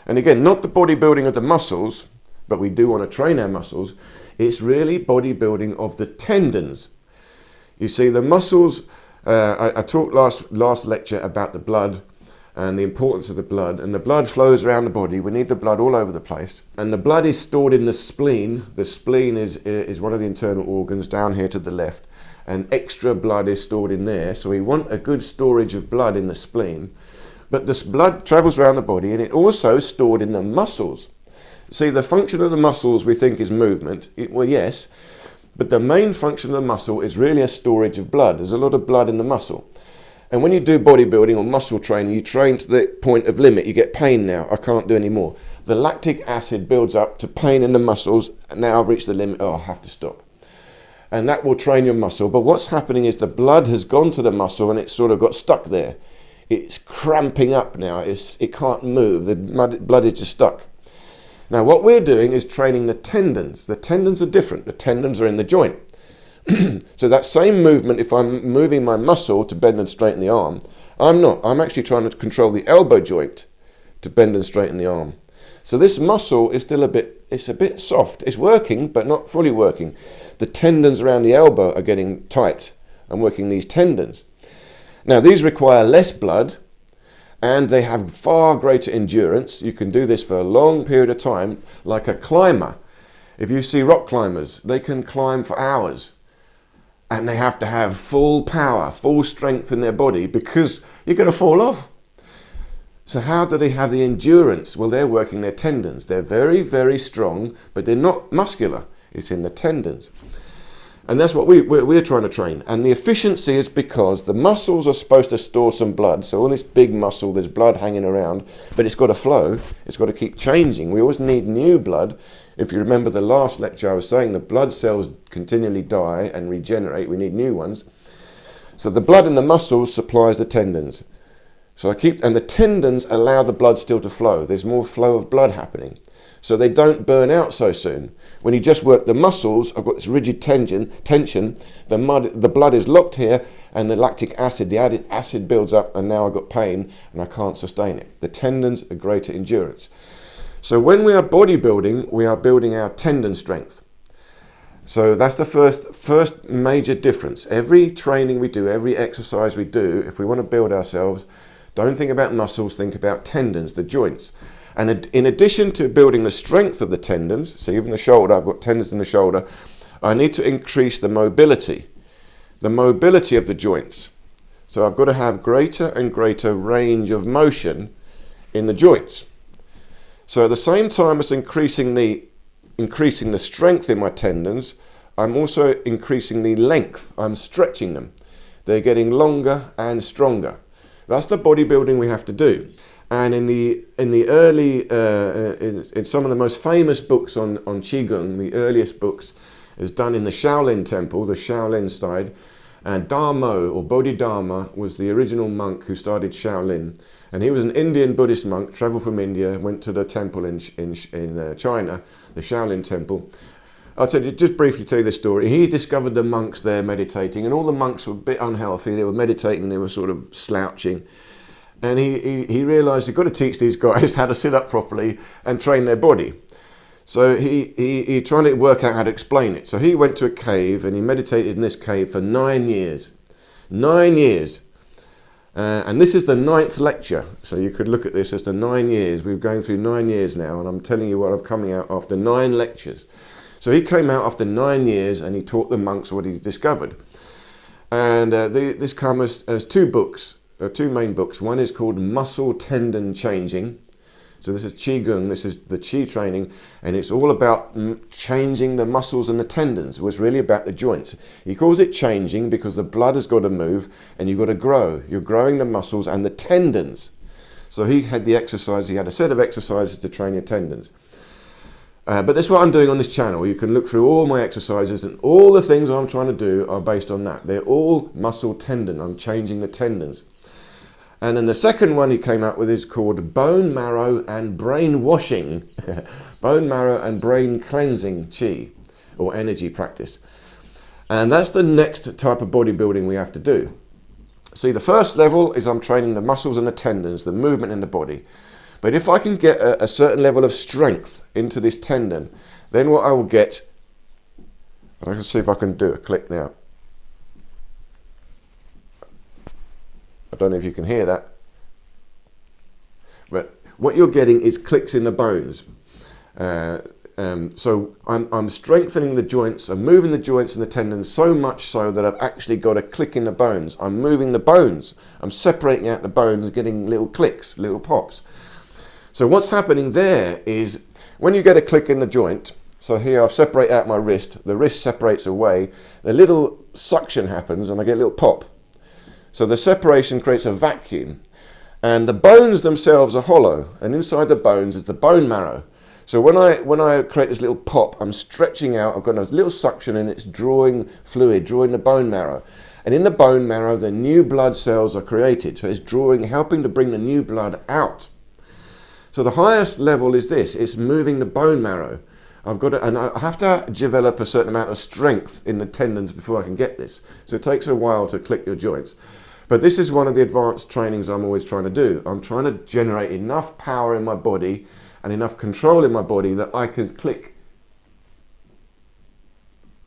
And again, not the bodybuilding of the muscles, but we do want to train our muscles. It's really bodybuilding of the tendons. You see, the muscles, I talked last lecture about the blood and the importance of the blood, and the blood flows around the body. We need the blood all over the place, and the blood is stored in the spleen. The spleen is one of the internal organs down here to the left, and extra blood is stored in there. So we want a good storage of blood in the spleen, but this blood travels around the body, and it also is stored in the muscles. See, the function of the muscles we think is movement. Well, yes, but the main function of the muscle is really a storage of blood. There's a lot of blood in the muscle. And when you do bodybuilding or muscle training, you train to the point of limit. You get pain now. I can't do any more. The lactic acid builds up to pain in the muscles. And now I've reached the limit. Oh, I have to stop. And that will train your muscle. But what's happening is the blood has gone to the muscle and it's sort of got stuck there. It's cramping up now. It can't move. The blood is just stuck. Now, what we're doing is training the tendons. The tendons are different. The tendons are in the joint. So that same movement, if I'm moving my muscle to bend and straighten the arm, I'm not. I'm actually trying to control the elbow joint to bend and straighten the arm. So this muscle is still a bit soft. It's working, but not fully working. The tendons around the elbow are getting tight. I'm working these tendons. Now, these require less blood, and they have far greater endurance. You can do this for a long period of time, like a climber. If you see rock climbers, they can climb for hours. And they have to have full power, full strength in their body, because you're going to fall off. So how do they have the endurance? Well, they're working their tendons. They're very, very strong, but they're not muscular. It's in the tendons. And that's what we're trying to train. And the efficiency is because the muscles are supposed to store some blood. So all this big muscle, there's blood hanging around, but it's got to flow. It's got to keep changing. We always need new blood. If you remember the last lecture, I was saying the blood cells continually die and regenerate. We need new ones. So the blood in the muscles supplies the tendons. And the tendons allow the blood still to flow. There's more flow of blood happening. So they don't burn out so soon. When you just work the muscles, I've got this rigid tension, the blood is locked here, and the lactic acid, the added acid builds up, and now I've got pain, and I can't sustain it. The tendons are greater endurance. So when we are bodybuilding, we are building our tendon strength. So that's the first major difference. Every training we do, every exercise we do, if we want to build ourselves, don't think about muscles, think about tendons, the joints. And in addition to building the strength of the tendons, so even the shoulder, I've got tendons in the shoulder, I need to increase the mobility of the joints. So I've got to have greater and greater range of motion in the joints. So at the same time as increasing the strength in my tendons, I'm also increasing the length. I'm stretching them. They're getting longer and stronger. That's the bodybuilding we have to do. And in the early, in some of the most famous books on Qigong, the earliest books, is done in the Shaolin temple, the Shaolin side. And Dharmo, or Bodhidharma, was the original monk who started Shaolin. And he was an Indian Buddhist monk, travelled from India, went to the temple in China, the Shaolin temple. I'll just briefly tell you this story. He discovered the monks there meditating, and all the monks were a bit unhealthy. They were meditating, they were sort of slouching. And he realised you've got to teach these guys how to sit up properly and train their body. So he tried to work out how to explain it. So he went to a cave and he meditated in this cave for 9 years. 9 years. And this is the 9th lecture. So you could look at this as the 9 years. We're going through 9 years now, and I'm telling you what I'm coming out after 9 lectures. So he came out after 9 years and he taught the monks what he discovered. And this comes as two books. Two main books. One is called Muscle Tendon Changing. So this is Qigong, this is the Qi training, and it's all about changing the muscles and the tendons. It was really about the joints. He calls it changing because the blood has got to move and you've got to grow. You're growing the muscles and the tendons. So he had the exercise, he had a set of exercises to train your tendons. But that's what I'm doing on this channel. You can look through all my exercises, and all the things I'm trying to do are based on that. They're all muscle tendon. I'm changing the tendons. And then the second one he came out with is called Bone Marrow and Brain Washing. Bone Marrow and Brain Cleansing Qi, or energy practice. And that's the next type of bodybuilding we have to do. See, the first level is I'm training the muscles and the tendons, the movement in the body. But if I can get a certain level of strength into this tendon, then what I will get, and I can see if I can do a click now. I don't know if you can hear that. But what you're getting is clicks in the bones. So I'm strengthening the joints, I'm moving the joints and the tendons so much so that I've actually got a click in the bones. I'm moving the bones. I'm separating out the bones and getting little clicks, little pops. So what's happening there is when you get a click in the joint, so here I've separated out my wrist, the wrist separates away, the little suction happens and I get a little pop. So the separation creates a vacuum. And the bones themselves are hollow, and inside the bones is the bone marrow. So when I create this little pop, I'm stretching out, I've got a little suction and it's drawing fluid, drawing the bone marrow. And in the bone marrow, the new blood cells are created. So it's drawing, helping to bring the new blood out. So the highest level is this, it's moving the bone marrow. And I have to develop a certain amount of strength in the tendons before I can get this. So it takes a while to click your joints. But this is one of the advanced trainings I'm always trying to do. I'm trying to generate enough power in my body and enough control in my body that I can click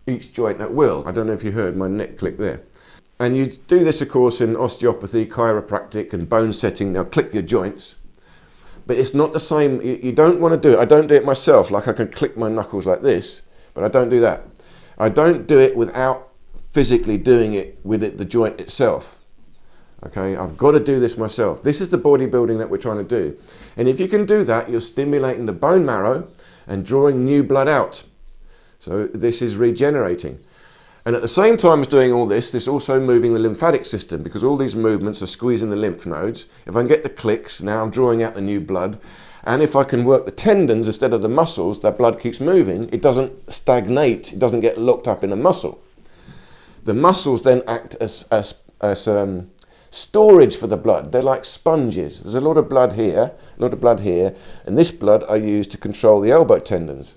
each joint at will. I don't know if you heard my neck click there. And you do this, of course, in osteopathy, chiropractic and bone setting. Now click your joints. But it's not the same. You don't want to do it. I don't do it myself. Like I can click my knuckles like this, but I don't do that. I don't do it without physically doing it with the joint itself. Okay, I've got to do this myself. This is the bodybuilding that we're trying to do. And if you can do that, you're stimulating the bone marrow and drawing new blood out. So this is regenerating. And at the same time as doing all this, this also moving the lymphatic system, because all these movements are squeezing the lymph nodes. If I can get the clicks, now I'm drawing out the new blood. And if I can work the tendons instead of the muscles, that blood keeps moving. It doesn't stagnate. It doesn't get locked up in a muscle. The muscles then act as storage for the blood. They're like sponges. There's a lot of blood here, a lot of blood here, and this blood I use to control the elbow tendons.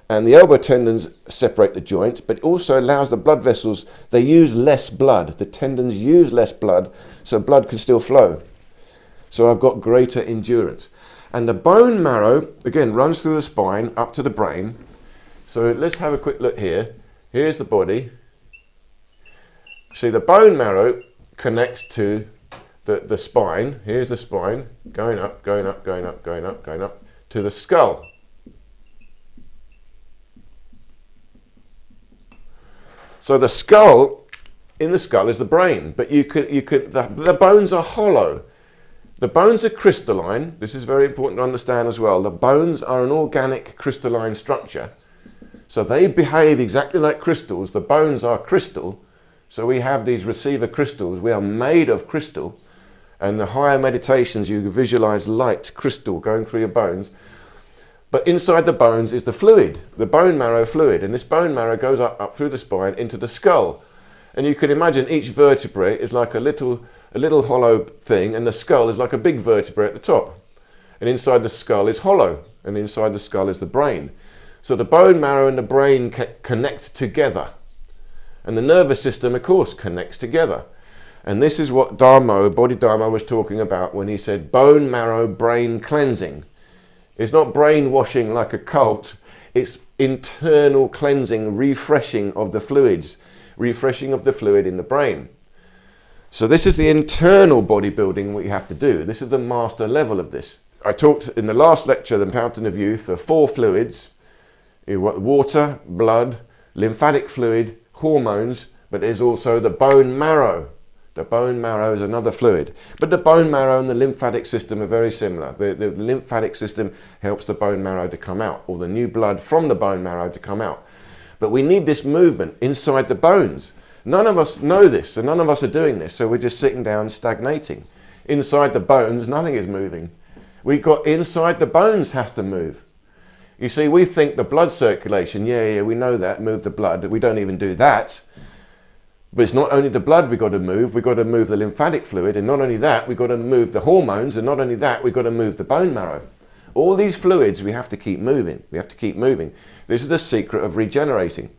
And the elbow tendons separate the joint, but it also allows the blood vessels, they use less blood. The tendons use less blood, so blood can still flow. So I've got greater endurance. And the bone marrow, again, runs through the spine up to the brain. So let's have a quick look here. Here's the body. See, the bone marrow connects to the spine. Here's the spine, going up, going up, going up, going up, going up, to the skull. So the skull, in the skull is the brain, but the bones are hollow. The bones are crystalline. This is very important to understand as well. The bones are an organic crystalline structure. So they behave exactly like crystals. The bones are crystal. So we have these receiver crystals. We are made of crystal. And the higher meditations, you visualize light crystal going through your bones. But inside the bones is the fluid, the bone marrow fluid. And this bone marrow goes up through the spine into the skull. And you can imagine each vertebrae is like a little hollow thing, and the skull is like a big vertebrae at the top. And inside the skull is hollow, and inside the skull is the brain. So the bone marrow and the brain connect together. And the nervous system, of course, connects together. And this is what Bodhidharma was talking about when he said bone marrow brain cleansing. It's not brainwashing like a cult. It's internal cleansing, refreshing of the fluids, refreshing of the fluid in the brain. So this is the internal bodybuilding what you have to do. This is the master level of this. I talked in the last lecture, The Fountain of Youth, of 4 fluids. Water, blood, lymphatic fluid, hormones, but there's also the bone marrow. The bone marrow is another fluid. But the bone marrow and the lymphatic system are very similar. The lymphatic system helps the bone marrow to come out, or the new blood from the bone marrow to come out. But we need this movement inside the bones. None of us know this, and none of us are doing this, so we're just sitting down stagnating. Inside the bones, nothing is moving. Inside the bones has to move. You see, we think the blood circulation, we know that, move the blood. We don't even do that. But it's not only the blood we've got to move the lymphatic fluid, and not only that, we've got to move the hormones, and not only that, we've got to move the bone marrow. All these fluids we have to keep moving. We have to keep moving. This is the secret of regenerating.